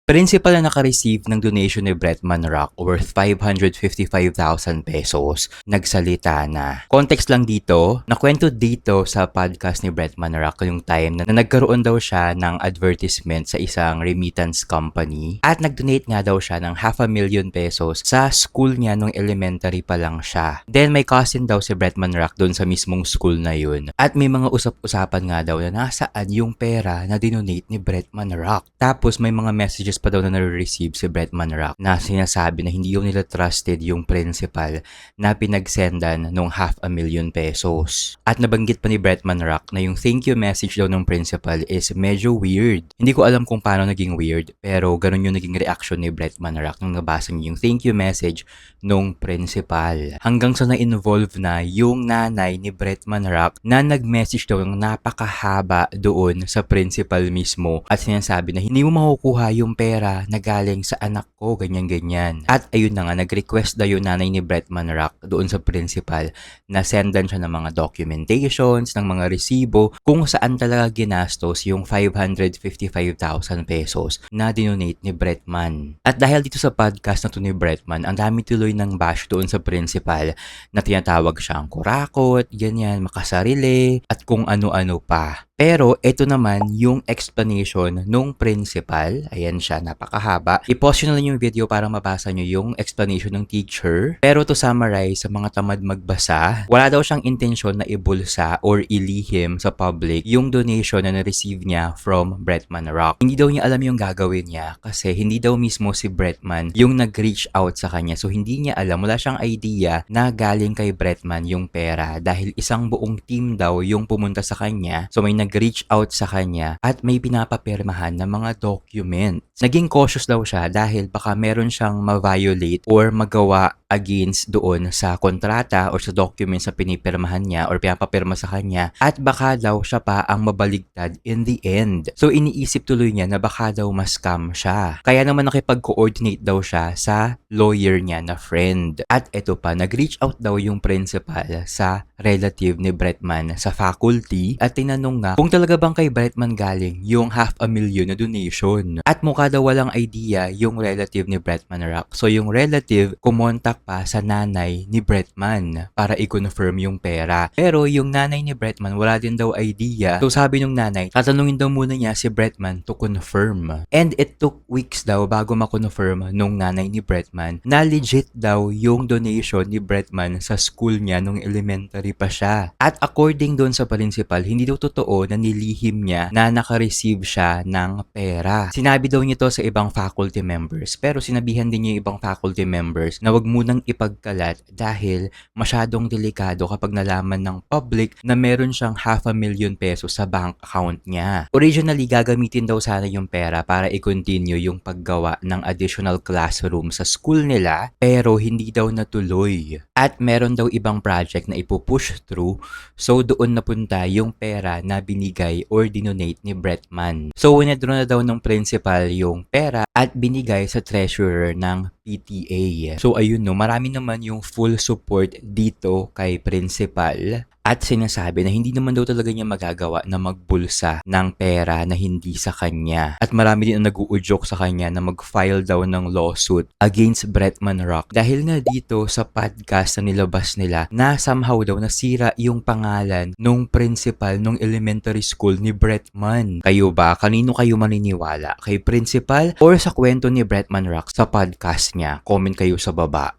Principal na naka-receive ng donation ni Bretman Rock worth 555,000 pesos. Nagsalita na. Context lang dito, nakwento dito sa podcast ni Bretman Rock yung time na nagkaroon daw siya ng advertisement sa isang remittance company at nag-donate nga daw siya ng 500,000 pesos sa school niya nung elementary pa lang siya. Then may cousin daw si Bretman Rock doon sa mismong school na yun. At may mga usap-usapan nga daw na nasaan yung pera na dinonate ni Bretman Rock. Tapos may mga messages pa daw na nare-receive si Bretman Rock na sinasabi na hindi daw nila trusted yung principal na pinagsendan nung 500,000 pesos. At nabanggit pa ni Bretman Rock na yung thank you message daw ng principal is medyo weird. Hindi ko alam kung paano naging weird, pero ganun yung naging reaction ni Bretman Rock nung nabasa niya yung thank you message nung principal. Hanggang sa na-involve na yung nanay ni Bretman Rock na nag-message daw ng napakahaba doon sa principal mismo at sinasabi na hindi mo makukuha yung pera na galing sa anak ko, ganyan-ganyan. At ayun na nga, nag-request daw yung nanay ni Bretman Rock doon sa principal na sendan siya ng mga documentations, ng mga resibo, kung saan talaga ginastos yung 555,000 pesos na dinonate ni Bretman. At dahil dito sa podcast na to ni Bretman, ang dami tuloy ng bash doon sa principal na tinatawag siyang kurakot, ganyan, makasarili, at kung ano-ano pa. Pero ito naman yung explanation nung principal. Ayan siya, napakahaba. I-pause nyo na lang yung video para mabasa nyo yung explanation ng teacher. Pero to summarize, sa mga tamad magbasa, wala daw siyang intensyon na ibulsa or ilihim sa public yung donation na na-receive niya from Bretman Rock. Hindi daw niya alam yung gagawin niya kasi hindi daw mismo si Bretman yung nag-reach out sa kanya. So hindi niya alam, wala siyang idea na galing kay Bretman yung pera dahil isang buong team daw yung pumunta sa kanya. So may nag-reach out sa kanya at may pinapapirmahan na mga documents. Naging cautious daw siya dahil baka meron siyang ma-violate or magawa against doon sa kontrata or sa documents na pinipirmahan niya or pinapapirma sa kanya at baka daw siya pa ang mabaligtad in the end. So iniisip tuloy niya na baka daw ma-scam siya. Kaya naman nakipag-coordinate daw siya sa lawyer niya na friend. At eto pa, nag-reach out daw yung principal sa relative ni Bretman sa faculty at tinanong nga kung talaga bang kay Bretman galing yung 500,000 na donation. At mukha daw walang idea yung relative ni Bretman Rock. So yung relative kumontak pa sa nanay ni Bretman para i-confirm yung pera. Pero yung nanay ni Bretman wala din daw idea. So sabi nung nanay, tatanungin daw muna niya si Bretman to confirm. And it took weeks daw bago ma-confirm nung nanay ni Bretman na legit daw yung donation ni Bretman sa school niya nung elementary pa siya. At according doon sa principal, hindi daw totoo na nilihim niya na naka-receive siya ng pera. Sinabi daw niya to sa ibang faculty members, pero sinabihan din niya yung ibang faculty members na wag munang ipagkalat dahil masyadong delikado kapag nalaman ng public na meron siyang 500,000 pesos sa bank account niya. Originally, gagamitin daw sana yung pera para i-continue yung paggawa ng additional classroom sa school nila, pero hindi daw natuloy. At meron daw ibang project na ipupush through, so doon napunta yung pera na binigay or dinonate ni Bretman. So withdraw na daw ng principal yung pera at binigay sa treasurer ng PTA. So ayun no, marami naman yung full support dito kay principal. At sinasabi na hindi naman daw talaga niya magagawa na magbulsa ng pera na hindi sa kanya. At marami din ang nag-uudyok sa kanya na mag-file daw ng lawsuit against Bretman Rock. Dahil nga dito sa podcast na nilabas nila na somehow daw nasira yung pangalan nung principal nung elementary school ni Bretman. Kayo ba? Kanino kayo maniniwala? Kay principal or sa kwento ni Bretman Rock sa podcast niya? Comment kayo sa baba.